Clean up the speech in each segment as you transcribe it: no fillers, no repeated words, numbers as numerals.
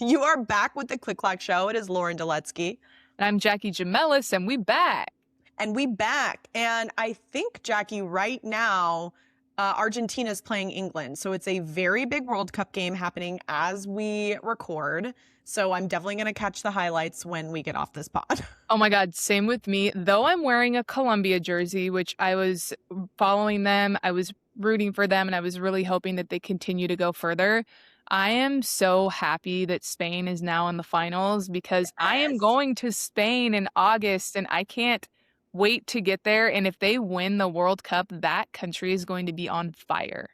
You are back with the Click Clack Show. It is Lauren Duletzke. And I'm Jacki Gemelos, and we back. And I think, Jacki, right now, Argentina is playing England. So it's a very big World Cup game happening as we record. So I'm definitely going to catch the highlights when we get off this pod. Oh my God, same with me. Though I'm wearing a Colombia jersey, which I was following them, I was rooting for them, and I was really hoping that they continue to go further. I am so happy that Spain is now in the finals because I am going to Spain in August, and I can't wait to get there. And if they win the World Cup, that country is going to be on fire.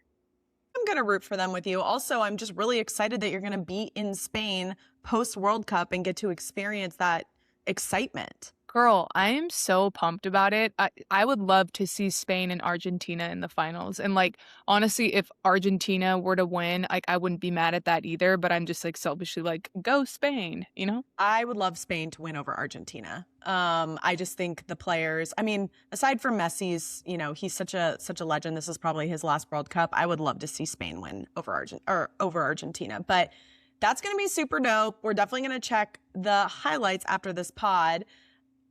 I'm going to root for them with you. Also, I'm just really excited that you're going to be in Spain post-World Cup and get to experience that excitement. Girl, I am so pumped about it. I would love to see Spain and Argentina in the finals. And like, honestly, if Argentina were to win, like, I wouldn't be mad at that either. But I'm just like selfishly like, go Spain, you know? I would love Spain to win over Argentina. I just think the players, I mean, aside from Messi's, you know, he's such a legend. This is probably his last World Cup. I would love to see Spain win over Argentina. But that's going to be super dope. We're definitely going to check the highlights after this pod.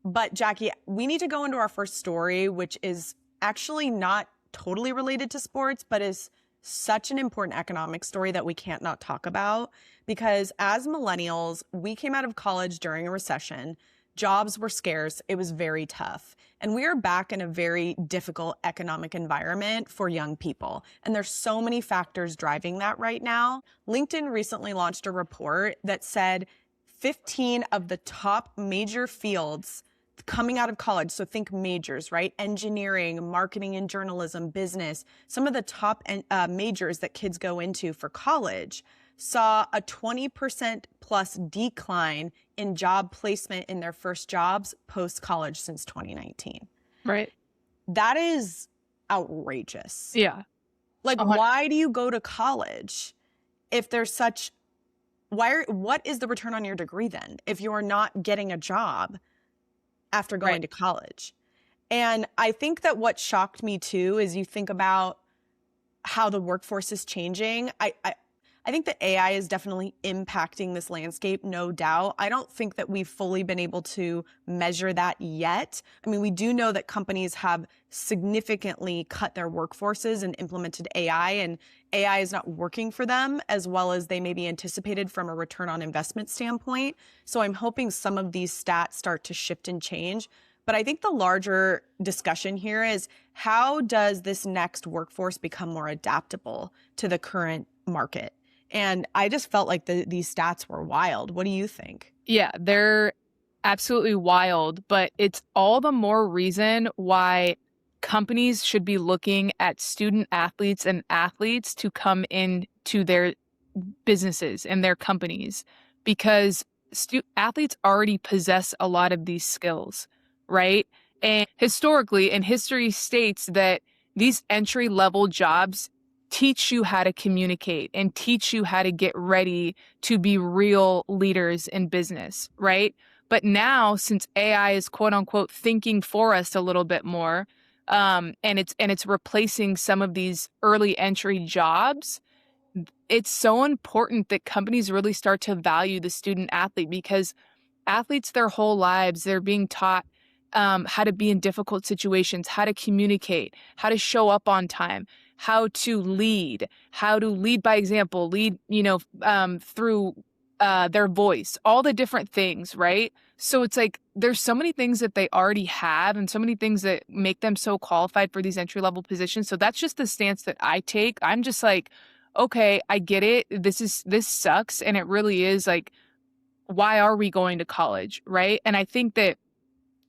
But Jacki, we need to go into our first story, which is actually not totally related to sports, but is such an important economic story that we can't not talk about. Because as millennials, we came out of college during a recession. Jobs were scarce. It was very tough. And we are back in a very difficult economic environment for young people. And there's so many factors driving that right now. LinkedIn recently launched a report that said 15 of the top major fields coming out of college, so think majors, right? Engineering, marketing and journalism, business, some of the top majors that kids go into for college saw a 20% plus decline in job placement in their first jobs post-college since 2019. Right. That is outrageous. Yeah. Like, why do you go to college if there's such, what is the return on your degree then if you're not getting a job after going to college? And I think that what shocked me too is you think about how the workforce is changing. I think that AI is definitely impacting this landscape, no doubt. I don't think that we've fully been able to measure that yet. I mean, we do know that companies have significantly cut their workforces and implemented AI, and AI is not working for them as well as they may be anticipated from a return on investment standpoint. So I'm hoping some of these stats start to shift and change. But I think the larger discussion here is, how does this next workforce become more adaptable to the current market? And I just felt like these stats were wild. What do you think? Yeah, they're absolutely wild, but it's all the more reason why companies should be looking at student athletes and athletes to come into their businesses and their companies, because athletes already possess a lot of these skills, right? And historically, and history states that these entry-level jobs teach you how to communicate and teach you how to get ready to be real leaders in business, right? But now, since AI is quote unquote thinking for us a little bit more, and it's replacing some of these early entry jobs, it's so important that companies really start to value the student athlete, because athletes their whole lives, they're being taught how to be in difficult situations, how to communicate, how to show up on time, how to lead by example, lead, through their voice, all the different things, right? So it's like, there's so many things that they already have and so many things that make them so qualified for these entry-level positions. So that's just the stance that I take. I'm just like, okay, I get it. This sucks. And it really is like, why are we going to college, right? And I think that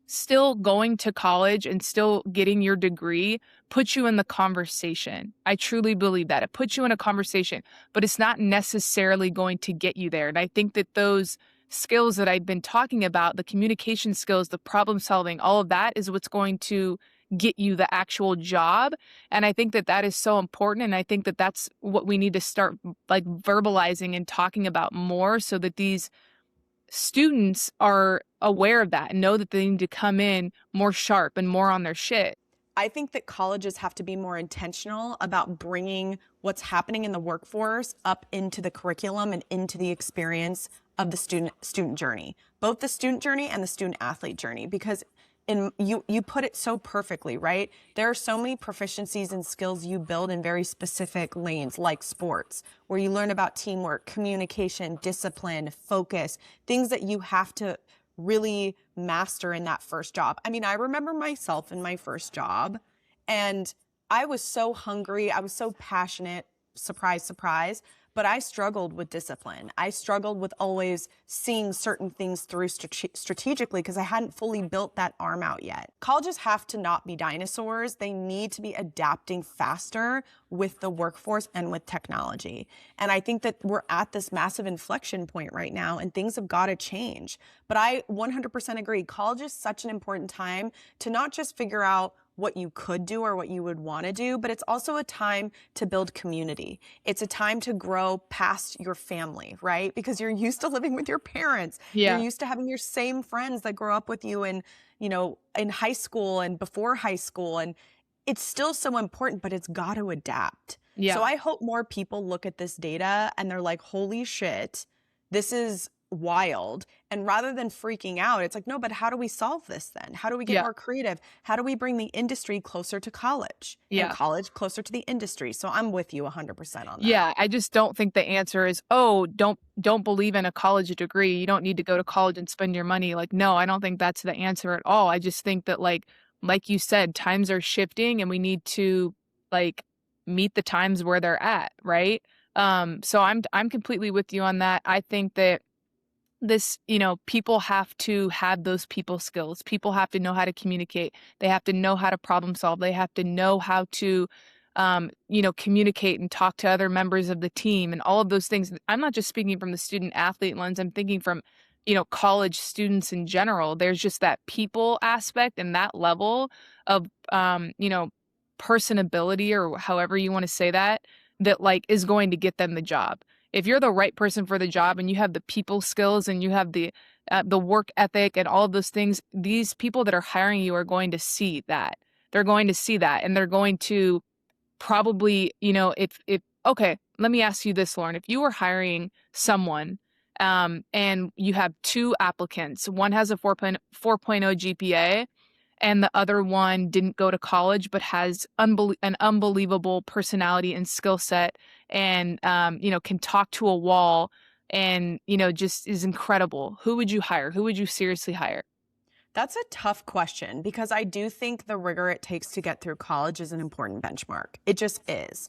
still going to college and still getting your degree puts you in the conversation. I truly believe that. It puts you in a conversation, but it's not necessarily going to get you there. And I think that those skills that I've been talking about, the communication skills, the problem solving, all of that is what's going to get you the actual job. And I think that that is so important. And I think that that's what we need to start like verbalizing and talking about more, so that these students are aware of that and know that they need to come in more sharp and more on their shit. I think that colleges have to be more intentional about bringing what's happening in the workforce up into the curriculum and into the experience of the student journey, both the student journey and the student athlete journey, because you put it so perfectly, right? There are so many proficiencies and skills you build in very specific lanes, like sports, where you learn about teamwork, communication, discipline, focus, things that you have to really master in that first job. I mean, I remember myself in my first job, and I was so hungry. I was so passionate. Surprise, surprise. But I struggled with discipline. I struggled with always seeing certain things through strategically because I hadn't fully built that arm out yet. Colleges have to not be dinosaurs. They need to be adapting faster with the workforce and with technology. And I think that we're at this massive inflection point right now, and things have got to change. But I 100% agree. College is such an important time to not just figure out what you could do or what you would want to do, but it's also a time to build community. It's a time to grow past your family, right? Because you're used to living with your parents. Yeah. You're used to having your same friends that grow up with you in, in high school and before high school. And it's still so important, but it's got to adapt. Yeah. So I hope more people look at this data and they're like, holy shit, this is wild. And rather than freaking out, it's like, no, but how do we solve this then? How do we get more creative? How do we bring the industry closer to college and college closer to the industry? So I'm with you 100% on that. Yeah, I just don't think the answer is, oh, don't believe in a college degree. You don't need to go to college and spend your money. Like, no, I don't think that's the answer at all. I just think that like you said, times are shifting and we need to like meet the times where they're at, right? So I'm completely with you on that. I think that this, people have to have those people skills. People have to know how to communicate. They have to know how to problem solve. They have to know how to, communicate and talk to other members of the team and all of those things. I'm not just speaking from the student athlete lens. I'm thinking from, college students in general. There's just that people aspect and that level of, personability or however you want to say that like is going to get them the job. If you're the right person for the job and you have the people skills and you have the work ethic and all of those things, these people that are hiring you are going to see that. They're going to see that, and they're going to probably, if okay, let me ask you this, Lauren. If you were hiring someone and you have two applicants, one has a 4.0 GPA and the other one didn't go to college but has an unbelievable personality and skill set and, can talk to a wall and, just is incredible. Who would you hire? Who would you seriously hire? That's a tough question because I do think the rigor it takes to get through college is an important benchmark. It just is.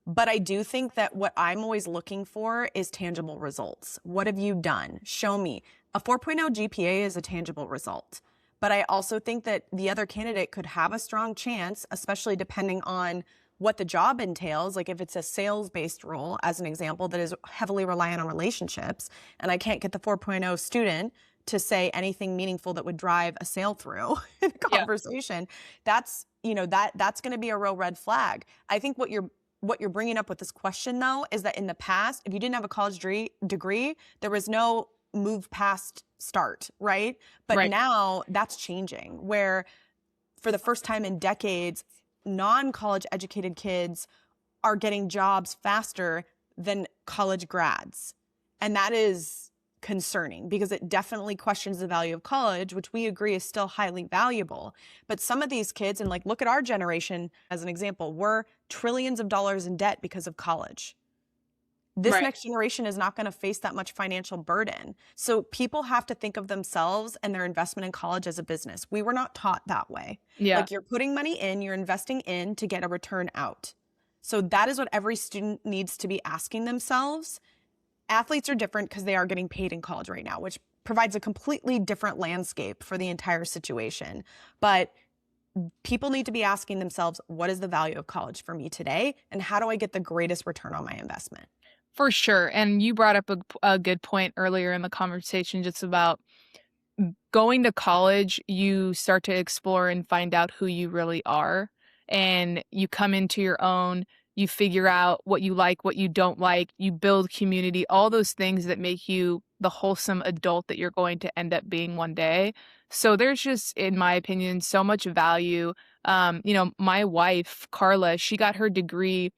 But I do think that what I'm always looking for is tangible results. What have you done? Show me. A 4.0 GPA is a tangible result. But I also think that the other candidate could have a strong chance, especially depending on what the job entails. Like if it's a sales-based role, as an example, that is heavily reliant on relationships, and I can't get the 4.0 student to say anything meaningful that would drive a sale through in a conversation, that's going to be a real red flag. I think what you're bringing up with this question, though, is that in the past, if you didn't have a college degree, there was no move past start, right? But now that's changing, where for the first time in decades, non-college educated kids are getting jobs faster than college grads. And that is concerning because it definitely questions the value of college, which we agree is still highly valuable. But some of these kids, and like look at our generation as an example, we're trillions of dollars in debt because of college. This next generation is not going to face that much financial burden. So people have to think of themselves and their investment in college as a business. We were not taught that way. Yeah. Like you're putting money in, you're investing in to get a return out. So that is what every student needs to be asking themselves. Athletes are different because they are getting paid in college right now, which provides a completely different landscape for the entire situation. But people need to be asking themselves, what is the value of college for me today? And how do I get the greatest return on my investment? For sure. And you brought up a good point earlier in the conversation just about going to college. You start to explore and find out who you really are, and you come into your own. You figure out what you like, what you don't like. You build community, all those things that make you the wholesome adult that you're going to end up being one day. So there's just, in my opinion, so much value My wife, Carla, she got her degree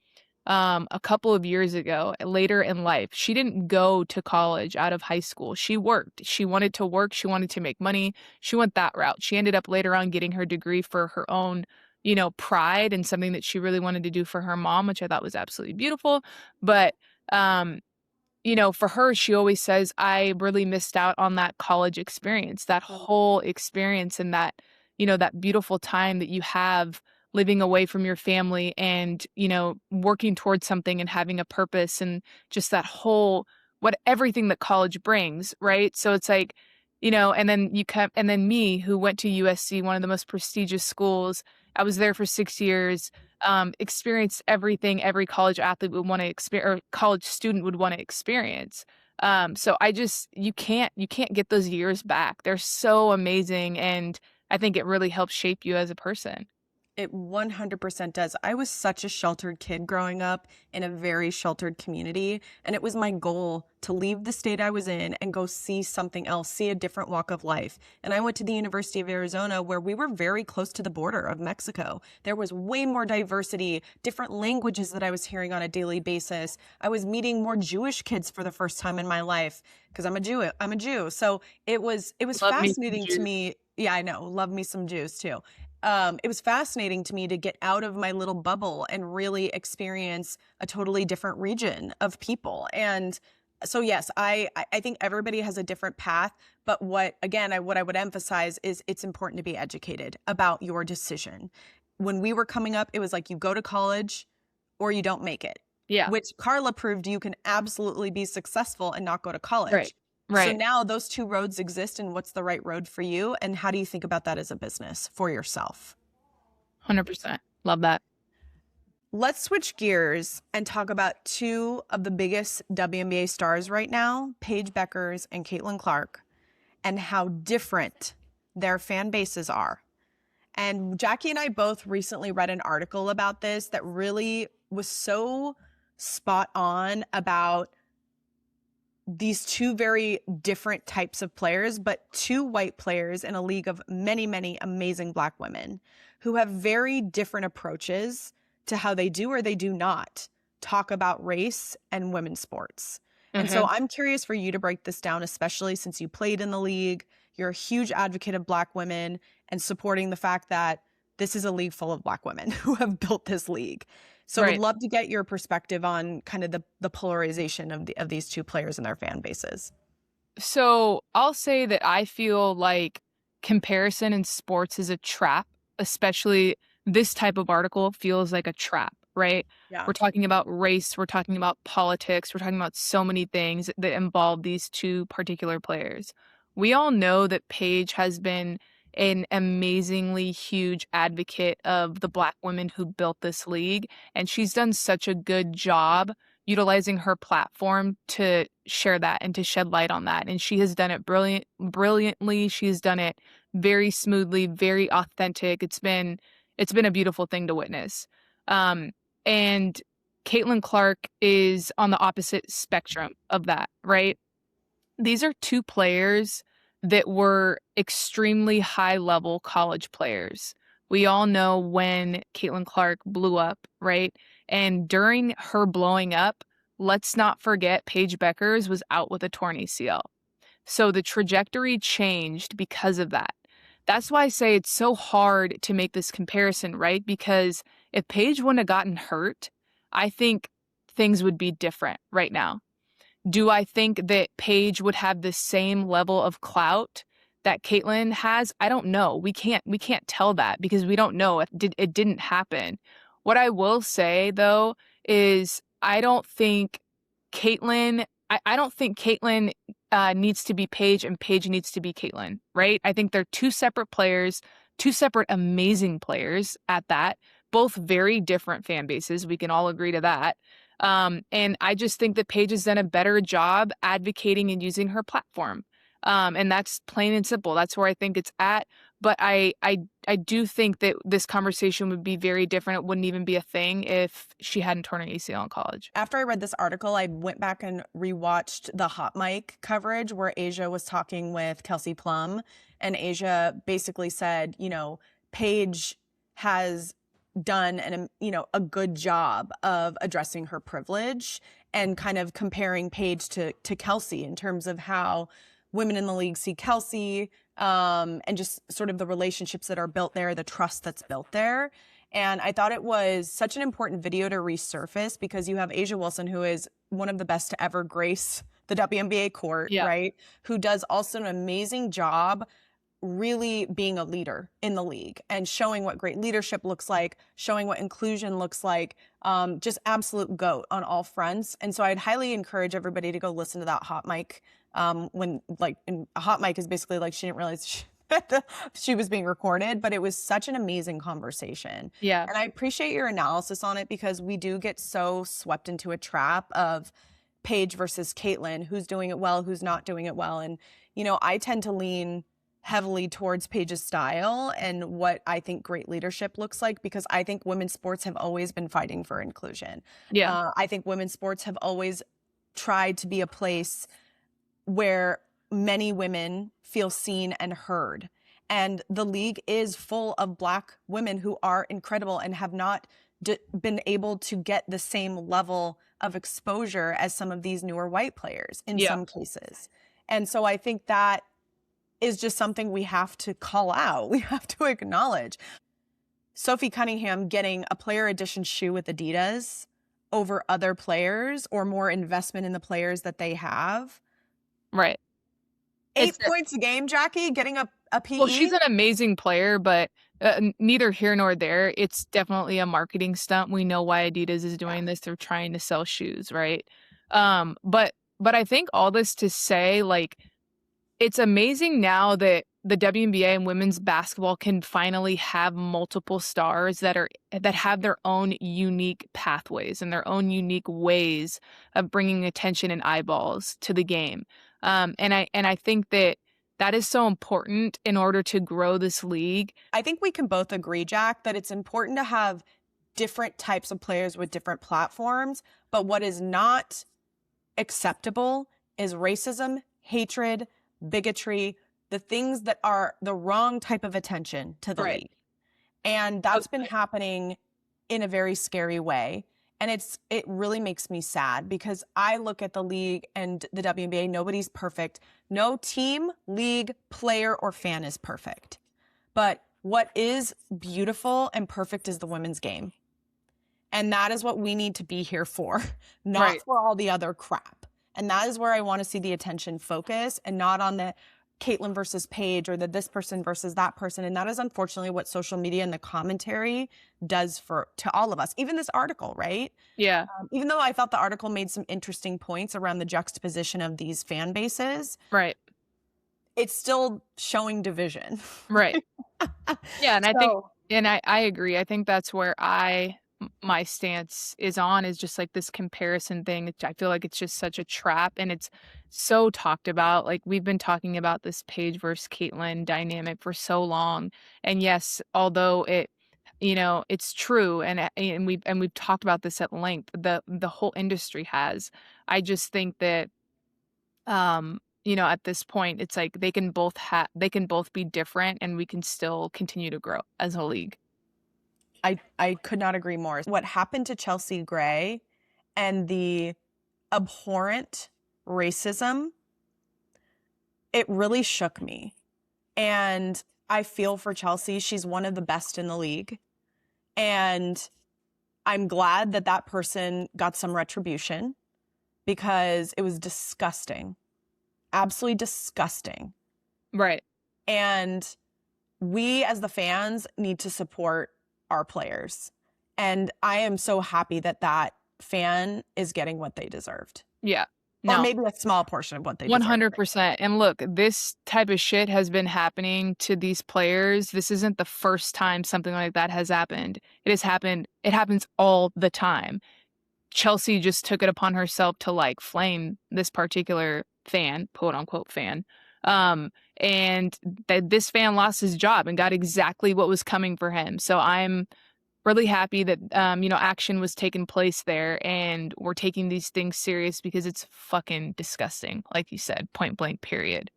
a couple of years ago, later in life. She didn't go to college out of high school. She worked. She wanted to work. She wanted to make money. She went that route. She ended up later on getting her degree for her own, pride and something that she really wanted to do for her mom, which I thought was absolutely beautiful. But, for her, she always says, I really missed out on that college experience, that whole experience, and that beautiful time that you have living away from your family and, working towards something and having a purpose and just that whole, everything that college brings. Right. So it's like, and then me, who went to USC, one of the most prestigious schools. I was there for 6 years, experienced everything every college athlete would want to experience, or college student would want to experience. So you can't get those years back. They're so amazing. And I think it really helps shape you as a person. It 100% does. I was such a sheltered kid growing up in a very sheltered community, and it was my goal to leave the state I was in and go see something else, see a different walk of life. And I went to the University of Arizona, where we were very close to the border of Mexico. There was way more diversity, different languages that I was hearing on a daily basis. I was meeting more Jewish kids for the first time in my life because I'm a Jew. So it was fascinating to me. Yeah, I know. Love me some Jews too. It was fascinating to me to get out of my little bubble and really experience a totally different region of people. And so, yes, I think everybody has a different path. But what I would emphasize is it's important to be educated about your decision. When we were coming up, it was like you go to college or you don't make it. Yeah. Which Carla proved you can absolutely be successful and not go to college. Right. Right. So now those two roads exist, and what's the right road for you? And how do you think about that as a business for yourself? 100%. Love that. Let's switch gears and talk about two of the biggest WNBA stars right now, Paige Bueckers and Caitlin Clark, and how different their fan bases are. And Jackie and I both recently read an article about this that really was so spot on about these two very different types of players, but two white players in a league of many, many amazing Black women who have very different approaches to how they do or they do not talk about race and women's sports. Mm-hmm. And so I'm curious for you to break this down, especially since you played in the league. You're a huge advocate of Black women and supporting the fact that this is a league full of Black women who have built this league. So I'd love to get your perspective on kind of the polarization of these two players and their fan bases. So I'll say that I feel like comparison in sports is a trap, especially this type of article feels like a trap, right? Yeah. We're talking about race, we're talking about politics, we're talking about so many things that involve these two particular players. We all know that Paige has been an amazingly huge advocate of the Black women who built this league. And she's done such a good job utilizing her platform to share that and to shed light on that. And she has done it brilliantly. She's done it very smoothly, very authentic. It's been a beautiful thing to witness. And Caitlin Clark is on the opposite spectrum of that, right? These are two players that were extremely high-level college players. We all know when Caitlin Clark blew up, right? And during her blowing up, let's not forget Paige Bueckers was out with a torn ACL. So the trajectory changed because of that. That's why I say it's so hard to make this comparison, right? Because if Paige wouldn't have gotten hurt, I think things would be different right now. Do I think that Paige would have the same level of clout that Caitlin has? I don't know. We can't tell that because we don't know. It didn't happen. What I will say though is I don't think Caitlin needs to be Paige and Paige needs to be Caitlin, right? I think they're two separate players, two separate amazing players at that, both very different fan bases. We can all agree to that. And I just think that Paige has done a better job advocating and using her platform. And that's plain and simple. That's where I think it's at. But I do think that this conversation would be very different. It wouldn't even be a thing if she hadn't torn her ACL in college. After I read this article, I went back and rewatched the Hot Mic coverage where Asia was talking with Kelsey Plum. And Asia basically said, Paige has done a good job of addressing her privilege and kind of comparing Paige to Kelsey in terms of how women in the league see Kelsey, and just sort of the relationships that are built there, the trust that's built there. And I thought it was such an important video to resurface because you have A'ja Wilson, who is one of the best to ever grace the WNBA court, right? Who does also an amazing job really being a leader in the league and showing what great leadership looks like, showing what inclusion looks like, just absolute GOAT on all fronts. And so I'd highly encourage everybody to go listen to that hot mic. When a hot mic is basically like she didn't realize she was being recorded, but it was such an amazing conversation. Yeah. And I appreciate your analysis on it because we do get so swept into a trap of Paige versus Caitlin, who's doing it well, who's not doing it well. And, I tend to lean heavily towards Paige's style and what I think great leadership looks like, because I think women's sports have always been fighting for inclusion. Yeah. I think women's sports have always tried to be a place where many women feel seen and heard. And the league is full of Black women who are incredible and have not been able to get the same level of exposure as some of these newer white players in some cases. And so I think that is just something we have to call out. We have to acknowledge. Sophie Cunningham getting a player edition shoe with Adidas over other players or more investment in the players that they have. Right. 8 points a game, Jacki, getting a PE. Well, she's an amazing player, but neither here nor there. It's definitely a marketing stunt. We know why Adidas is doing this. They're trying to sell shoes, right? But I think all this to say, like, it's amazing now that the WNBA and women's basketball can finally have multiple stars that have their own unique pathways and their own unique ways of bringing attention and eyeballs to the game. And I think that is so important in order to grow this league. I think we can both agree, Jack, that it's important to have different types of players with different platforms. But what is not acceptable is racism, hatred, bigotry, the things that are the wrong type of attention to the league. And that's been happening in a very scary way. And it really makes me sad because I look at the league and the WNBA, nobody's perfect. No team, league, player, or fan is perfect. But what is beautiful and perfect is the women's game. And that is what we need to be here for, not for all the other crap. And that is where I want to see the attention focus and not on the Caitlin versus Paige or the this person versus that person. And that is unfortunately what social media and the commentary does to all of us. Even this article, right? Yeah. Even though I thought the article made some interesting points around the juxtaposition of these fan bases. Right. It's still showing division. Right. Yeah. And I think, and I agree. I think that's where my stance is just like this comparison thing. I feel like it's just such a trap and it's so talked about. Like we've been talking about this Paige versus Caitlin dynamic for so long. And yes, although it's true and we've talked about this at length, the whole industry has. I just think that at this point it's like they can both be different and we can still continue to grow as a league. I could not agree more. What happened to Chelsea Gray and the abhorrent racism, it really shook me. And I feel for Chelsea. She's one of the best in the league. And I'm glad that person got some retribution because it was disgusting. Absolutely disgusting. Right. And we as the fans need to support our players. And I am so happy that fan is getting what they deserved. Yeah. No. Or maybe a small portion of what they deserved. 100%. And look, this type of shit has been happening to these players. This isn't the first time something like that has happened. It has happened. It happens all the time. Chelsea just took it upon herself to like flame this particular fan, quote unquote fan. And that this fan lost his job and got exactly what was coming for him. So I'm really happy that, action was taking place there and we're taking these things serious because it's fucking disgusting. Like you said, point blank, period.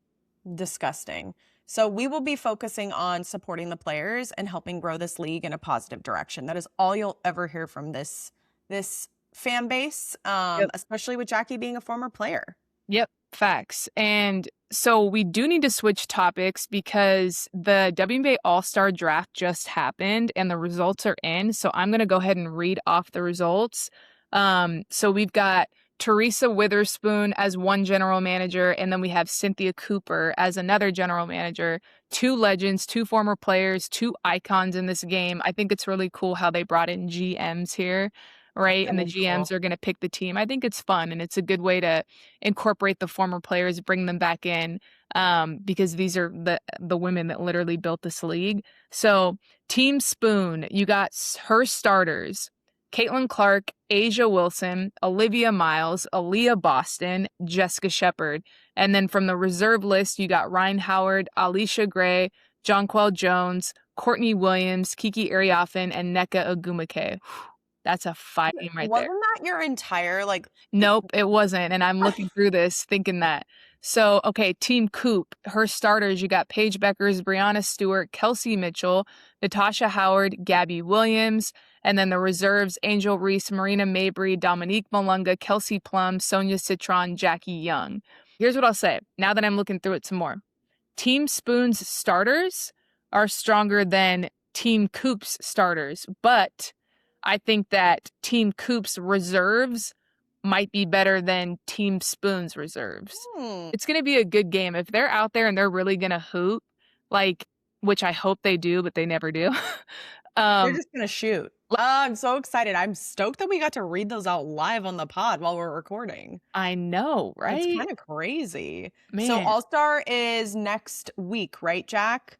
Disgusting. So we will be focusing on supporting the players and helping grow this league in a positive direction. That is all you'll ever hear from this fan base, especially with Jacki being a former player. Yep, facts. And so we do need to switch topics because the WNBA All-Star Draft just happened and the results are in. So I'm going to go ahead and read off the results. So we've got Teresa Witherspoon as one general manager, and then we have Cynthia Cooper as another general manager. Two legends, two former players, two icons in this game. I think it's really cool how they brought in GMs here, right? And the GMs are going to pick the team. I think it's fun, and it's a good way to incorporate the former players, bring them back in, because these are the women that literally built this league. So Team Spoon, you got her starters: Caitlin Clark, Asia Wilson, Olivia Miles, Aaliyah Boston, Jessica Shepard. And then from the reserve list, you got Ryan Howard, Alicia Gray, Jonquel Jones, Courtney Williams, Kiki Ariafen, and Nneka Ogwumike. That's a fire team right there. Wasn't that your entire, like... Nope, it wasn't. And I'm looking through this thinking that. So, okay, Team Coop, her starters, you got Paige Bueckers, Brianna Stewart, Kelsey Mitchell, Natasha Howard, Gabby Williams, and then the reserves, Angel Reese, Marina Mabry, Dominique Malunga, Kelsey Plum, Sonia Citron, Jackie Young. Here's what I'll say, now that I'm looking through it some more. Team Spoon's starters are stronger than Team Coop's starters, but I think that Team Coop's reserves might be better than Team Spoon's reserves. It's going to be a good game. If they're out there and they're really going to hoop, like, which I hope they do, but they never do. They're just going to shoot. I'm so excited. I'm stoked that we got to read those out live on the pod while we're recording. I know, right? It's kind of crazy. Man. So All-Star is next week, right, Jack?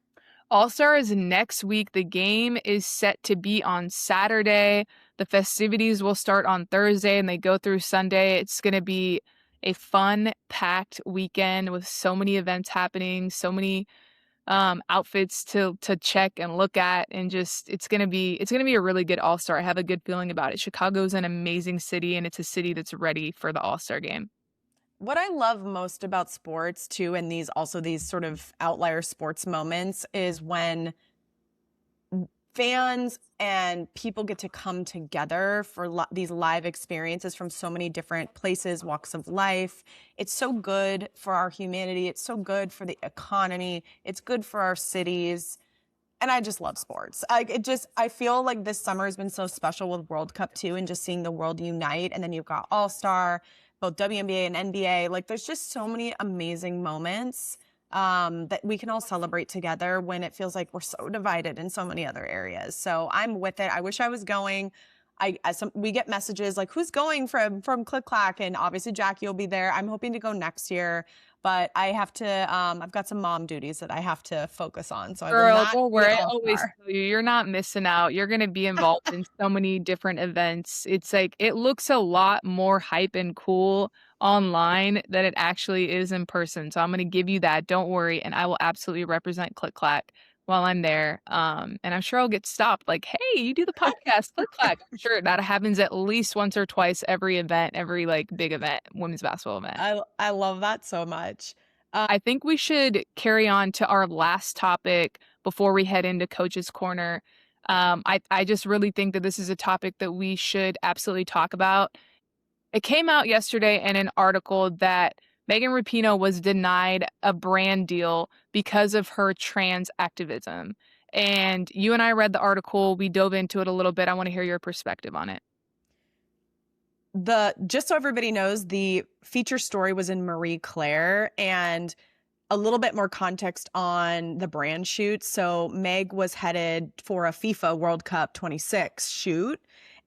All-Star is next week. The game is set to be on Saturday. The festivities will start on Thursday and they go through Sunday. It's going to be a fun, packed weekend with so many events happening, so many outfits to check and look at, and just it's gonna be a really good All-Star. I have a good feeling about it. Chicago's an amazing city, and it's a city that's ready for the All-Star game. What I love most about sports too, and these sort of outlier sports moments, is when fans and people get to come together for these live experiences from so many different places, walks of life. It's so good for our humanity. It's so good for the economy. It's good for our cities. And I just love sports. I feel like this summer has been so special with World Cup too, and just seeing the world unite. And then you've got All-Star, both WNBA and NBA. Like, there's just so many amazing moments that we can all celebrate together when it feels like we're so divided in so many other areas. So I'm with it. I wish I was going. We get messages like, who's going from Clack, and obviously Jacki will be there. I'm hoping to go next year, but I have to, I've got some mom duties that I have to focus on. So Girl, I will not don't worry. I always tell you, you're not missing out. You're going to be involved in so many different events. It's like, it looks a lot more hype and cool online than it actually is in person. So I'm going to give you that. Don't worry. And I will absolutely represent Clack while I'm there. And I'm sure I'll get stopped like, hey, you do the podcast, Clack. I'm sure that happens at least once or twice every event, every like big event, women's basketball event. I love that so much. I think we should carry on to our last topic before we head into Coach's Corner. I just really think that this is a topic that we should absolutely talk about. It came out yesterday in an article that Megan Rapinoe was denied a brand deal because of her trans activism. And you and I read the article. We dove into it a little bit. I want to hear your perspective on it. Just so everybody knows, the feature story was in Marie Claire, and a little bit more context on the brand shoot. So Meg was headed for a FIFA World Cup 26 shoot,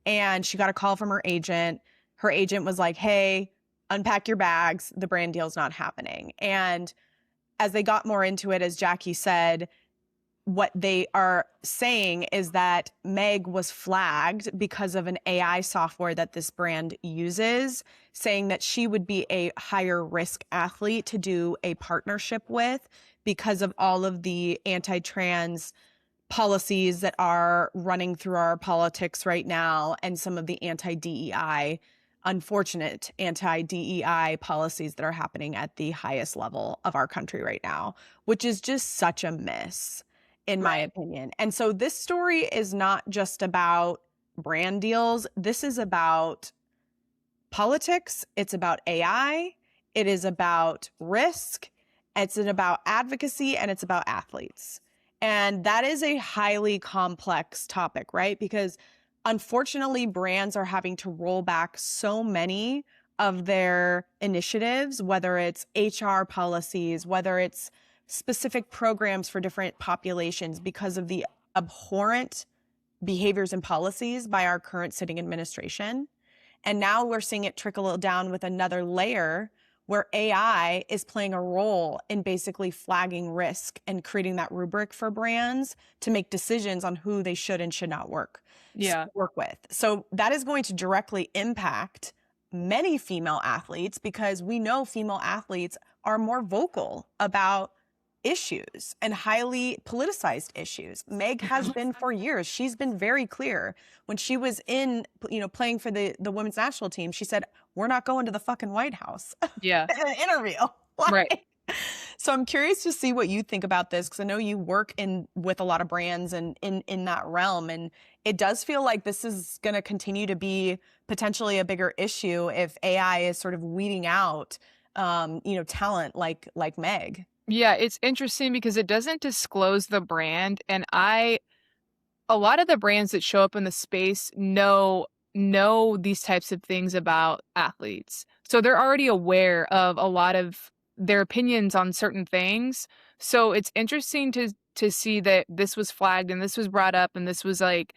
and she got a call from her agent. Her agent was like, hey, unpack your bags. The brand deal's not happening. And as they got more into it, as Jacki said, what they are saying is that Meg was flagged because of an AI software that this brand uses, saying that she would be a higher risk athlete to do a partnership with because of all of the anti-trans policies that are running through our politics right now, and some of the anti-DEI unfortunate anti-DEI policies that are happening at the highest level of our country right now, which is just such a miss, in my opinion. And so this story is not just about brand deals. This is about politics. It's about AI. It is about risk. It's about advocacy, and it's about athletes. And that is a highly complex topic, right? Because unfortunately, brands are having to roll back so many of their initiatives, whether it's HR policies, whether it's specific programs for different populations, because of the abhorrent behaviors and policies by our current sitting administration. And now we're seeing it trickle down with another layer where AI is playing a role in basically flagging risk and creating that rubric for brands to make decisions on who they should and should not work with. So that is going to directly impact many female athletes, because we know female athletes are more vocal about issues and highly politicized issues. Meg has been for years. She's been very clear. When she was playing for the women's national team, she said, "We're not going to the fucking White House." Yeah. In an interview. Right. So I'm curious to see what you think about this, because I know you work with a lot of brands and in that realm, and it does feel like this is going to continue to be potentially a bigger issue if AI is sort of weeding out talent like Meg. Yeah, it's interesting because it doesn't disclose the brand, and a lot of the brands that show up in the space know these types of things about athletes. So they're already aware of a lot of their opinions on certain things. So it's interesting to see that this was flagged and this was brought up and this was like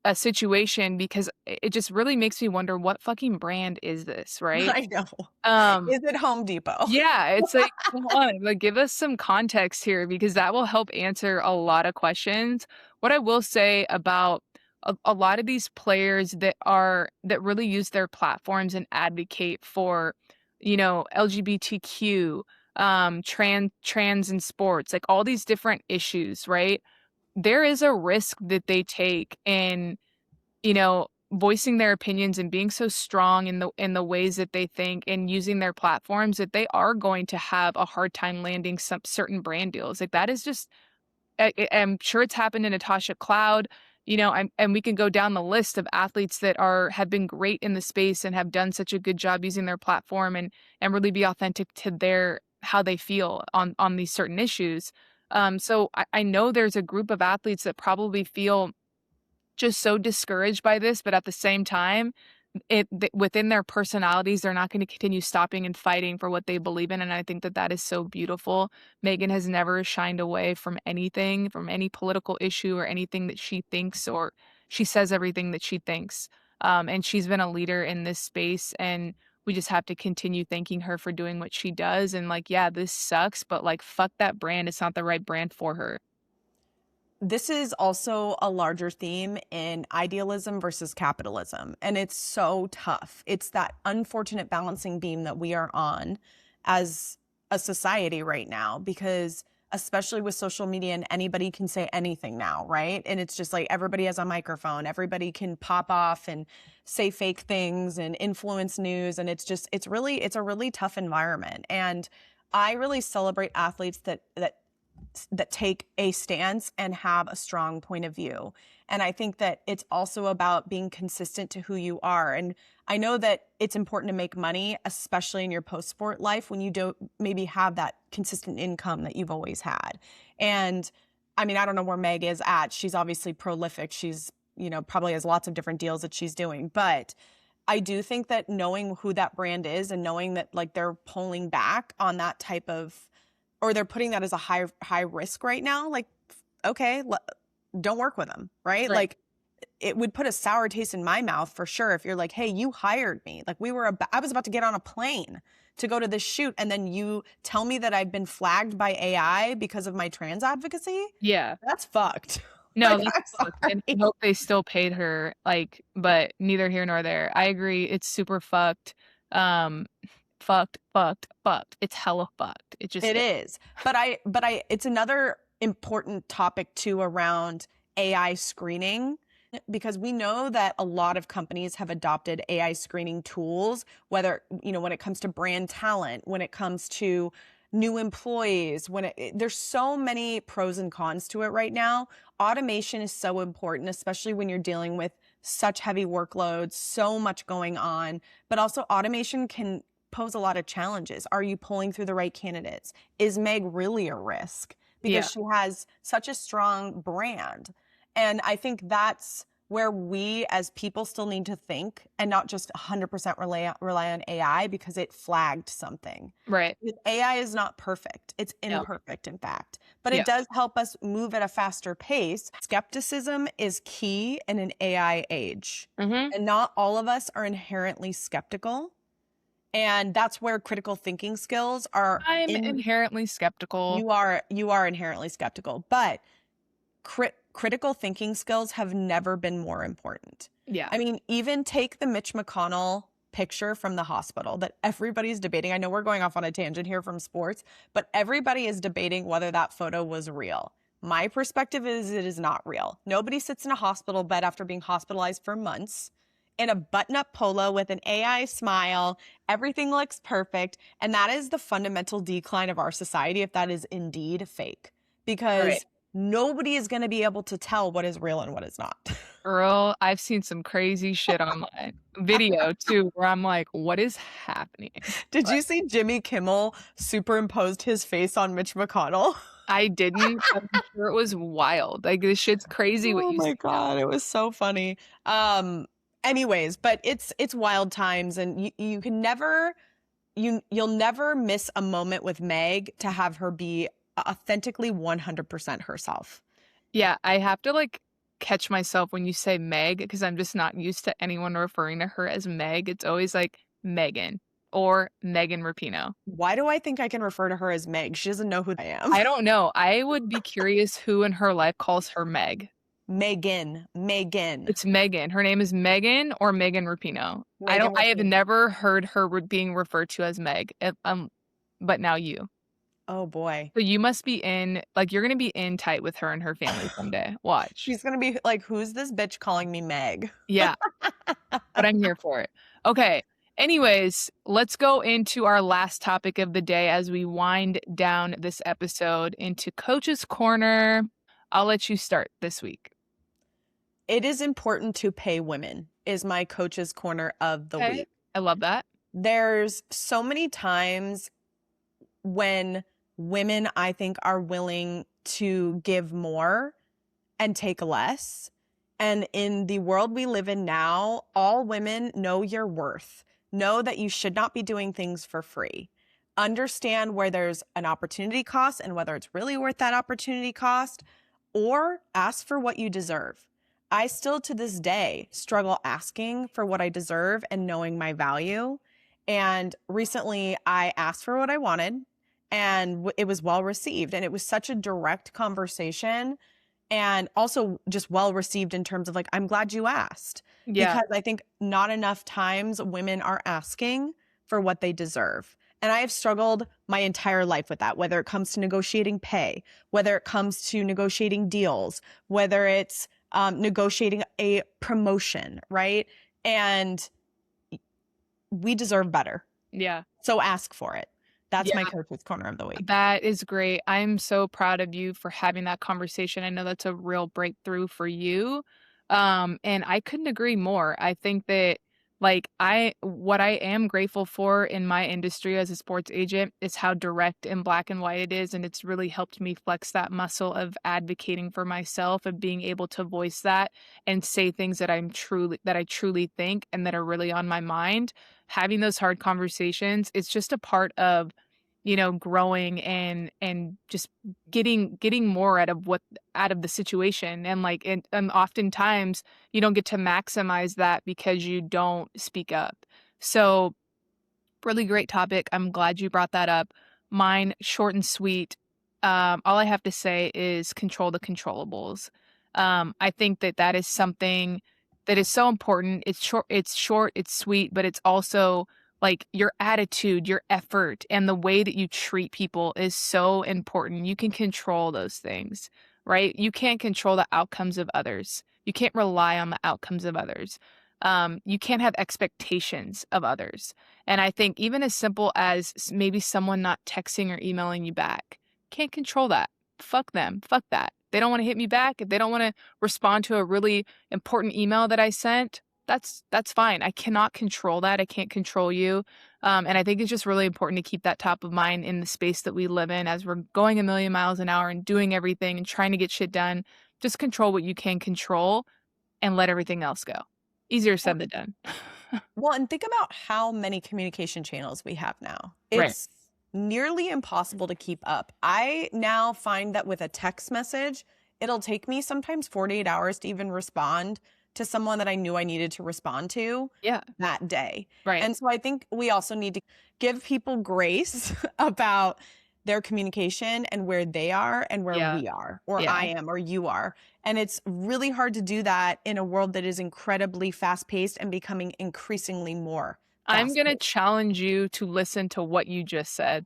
a situation, because it just really makes me wonder, what fucking brand is this, right? I know. Is it Home Depot? Yeah, it's like, come on, like, give us some context here, because that will help answer a lot of questions. What I will say about a lot of these players that really use their platforms and advocate for, LGBTQ, trans in sports, like all these different issues, right? There is a risk that they take in, voicing their opinions and being so strong in the ways that they think and using their platforms, that they are going to have a hard time landing some certain brand deals. Like, that is just, I'm sure it's happened to Natasha Cloud, and we can go down the list of athletes that have been great in the space and have done such a good job using their platform and really be authentic to how they feel on these certain issues. So I know there's a group of athletes that probably feel just so discouraged by this, but at the same time, within their personalities, they're not going to continue stopping and fighting for what they believe in. And I think that is so beautiful. Megan has never shined away from anything, from any political issue or anything that she thinks, or she says everything that she thinks. And she's been a leader in this space, and we just have to continue thanking her for doing what she does. And like, yeah, this sucks, but like, fuck that brand. It's not the right brand for her. This is also a larger theme in idealism versus capitalism, and it's so tough. It's that unfortunate balancing beam that we are on as a society right now, because especially with social media, and anybody can say anything now, right? And it's just like everybody has a microphone, everybody can pop off and say fake things and influence news, and it's a really tough environment. And I really celebrate athletes that take a stance and have a strong point of view. And I think that it's also about being consistent to who you are. And I know that it's important to make money, especially in your post-sport life, when you don't maybe have that consistent income that you've always had. And I mean, I don't know where Meg is at. She's obviously prolific. She's, probably has lots of different deals that she's doing. But I do think that knowing who that brand is and knowing that like they're pulling back on that type of, or they're putting that as a high risk right now, like, okay, don't work with them, right? Like, it would put a sour taste in my mouth for sure if you're like, hey, you hired me. Like, I was about to get on a plane to go to this shoot, and then you tell me that I've been flagged by AI because of my trans advocacy? Yeah. That's fucked. No, Like, that's fucked. And I hope they still paid her, like, but neither here nor there. I agree. It's super fucked. Fucked. It's hella fucked. It is. But it's another important topic too around AI screening, because we know that a lot of companies have adopted AI screening tools, whether, when it comes to brand talent, when it comes to new employees, there's so many pros and cons to it right now. Automation is so important, especially when you're dealing with such heavy workloads, so much going on, but also automation can pose a lot of challenges. Are you pulling through the right candidates? Is Meg really a risk? Because she has such a strong brand. And I think that's where we as people still need to think and not just 100% rely on AI because it flagged something. Right. AI is not perfect. It's imperfect, in fact, but it does help us move at a faster pace. Skepticism is key in an AI age, and not all of us are inherently skeptical. And that's where critical thinking skills are. I'm inherently skeptical. You are inherently skeptical, but critical thinking skills have never been more important. Yeah. I mean, even take the Mitch McConnell picture from the hospital that everybody's debating. I know we're going off on a tangent here from sports, but everybody is debating whether that photo was real. My perspective is it is not real. Nobody sits in a hospital bed after being hospitalized for months in a button-up polo with an AI smile. Everything looks perfect. And that is the fundamental decline of our society if that is indeed fake. Because nobody is going to be able to tell what is real and what is not. Girl, I've seen some crazy shit online. Video, too, where I'm like, what is happening? Did you see Jimmy Kimmel superimposed his face on Mitch McConnell? I didn't. I'm sure it was wild. Like, this shit's crazy what you Oh my God, it was so funny. Anyways, but it's wild times, and you can never, you'll never miss a moment with Meg to have her be authentically 100% herself. Yeah, I have to catch myself when you say Meg because I'm just not used to anyone referring to her as Meg. It's always like Megan or Megan Rapinoe. Why do I think I can refer to her as Meg? She doesn't know who I am. I don't know. I would be curious who in her life calls her Meg. Megan. It's Megan. Her name is Megan or Megan Rapinoe. I have never heard her being referred to as Meg. But now you. Oh boy. So you must be you're going to be in tight with her and her family someday. Watch. She's going to be like, who's this bitch calling me Meg? Yeah. But I'm here for it. Okay. Anyways, let's go into our last topic of the day as we wind down this episode into Coach's Corner. I'll let you start this week. It is important to pay women is my Coach's Corner of the week. I love that. There's so many times when women, I think, are willing to give more and take less. And in the world we live in now, all women know your worth. Know that you should not be doing things for free. Understand where there's an opportunity cost and whether it's really worth that opportunity cost, or ask for what you deserve. I still to this day struggle asking for what I deserve and knowing my value. And recently I asked for what I wanted and it was well received. And it was such a direct conversation and also just well received in terms of I'm glad you asked. Yeah. Because I think not enough times women are asking for what they deserve. And I have struggled my entire life with that, whether it comes to negotiating pay, whether it comes to negotiating deals, whether it's negotiating a promotion, right? And we deserve better. Yeah. So ask for it. That's my Coach's Corner of the week. That is great. I'm so proud of you for having that conversation. I know that's a real breakthrough for you. And I couldn't agree more. I think that what I am grateful for in my industry as a sports agent is how direct and black and white it is. And it's really helped me flex that muscle of advocating for myself and being able to voice that and say things that I truly think and that are really on my mind. Having those hard conversations, it's just a part of, growing and just getting more out of the situation. And oftentimes you don't get to maximize that because you don't speak up. So really great topic. I'm glad you brought that up. Mine, short and sweet. All I have to say is control the controllables. I think that is something that is so important. It's short, it's sweet, but it's also your attitude, your effort, and the way that you treat people is so important. You can control those things, right? You can't control the outcomes of others. You can't rely on the outcomes of others. You can't have expectations of others. And I think even as simple as maybe someone not texting or emailing you back, can't control that. Fuck them. Fuck that. They don't want to hit me back. If they don't want to respond to a really important email that I sent, that's fine. I cannot control that. I can't control you. And I think it's just really important to keep that top of mind in the space that we live in as we're going a million miles an hour and doing everything and trying to get shit done. Just control what you can control and let everything else go. Easier said than done. Well, and think about how many communication channels we have now. Right. It's nearly impossible to keep up. I now find that with a text message, it'll take me sometimes 48 hours to even respond to someone that I knew I needed to respond to that day. Right. And so I think we also need to give people grace about their communication and where they are and where we are, or I am, or you are. And it's really hard to do that in a world that is incredibly fast-paced and becoming increasingly more I'm going to challenge you to listen to what you just said.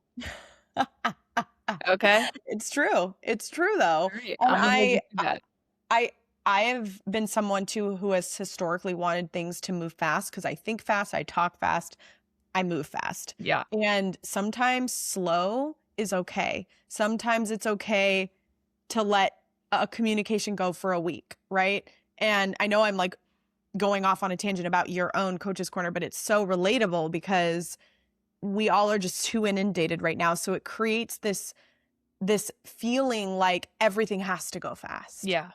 Okay? It's true. It's true, though. Right. And I have been someone, too, who has historically wanted things to move fast because I think fast, I talk fast, I move fast. Yeah. And sometimes slow is okay. Sometimes it's okay to let a communication go for a week, right? And I know I'm like going off on a tangent about your own Coach's Corner, but it's so relatable because we all are just too inundated right now. So it creates this feeling like everything has to go fast. Yeah,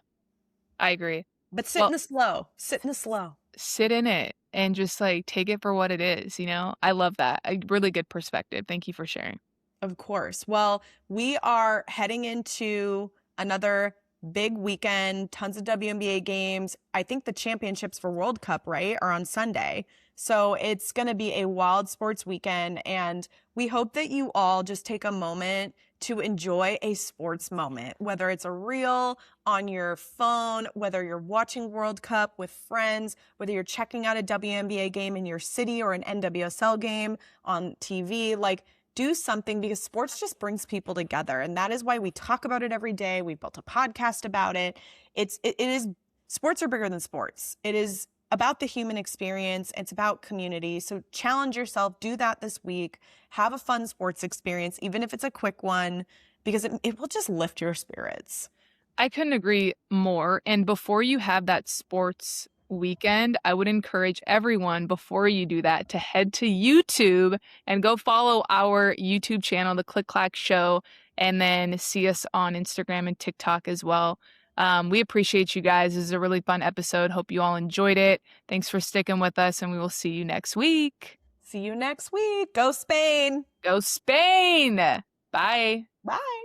I agree. But sit in the slow. Sit in the slow. Sit in it and just like take it for what it is, you know? I love that. A really good perspective. Thank you for sharing. Of course. Well, we are heading into another big weekend, tons of WNBA games. I think the championships for World Cup, right, are on Sunday. So it's going to be a wild sports weekend. And we hope that you all just take a moment to enjoy a sports moment, whether it's a reel on your phone, whether you're watching World Cup with friends, whether you're checking out a WNBA game in your city or an NWSL game on TV. Like, do something, because sports just brings people together. And that is why we talk about it every day. We built a podcast about it. It is, sports are bigger than sports. It is about the human experience. It's about community. So challenge yourself, do that this week, have a fun sports experience, even if it's a quick one, because it will just lift your spirits. I couldn't agree more. And before you have that sports weekend, I would encourage everyone before you do that to head to YouTube and go follow our YouTube channel, The Click Clack Show, and then see us on Instagram and TikTok as well. We appreciate you guys. This is a really fun episode. Hope you all enjoyed it. Thanks for sticking with us, and we will see you next week. See you next week. Go Spain. Go Spain. Bye. Bye.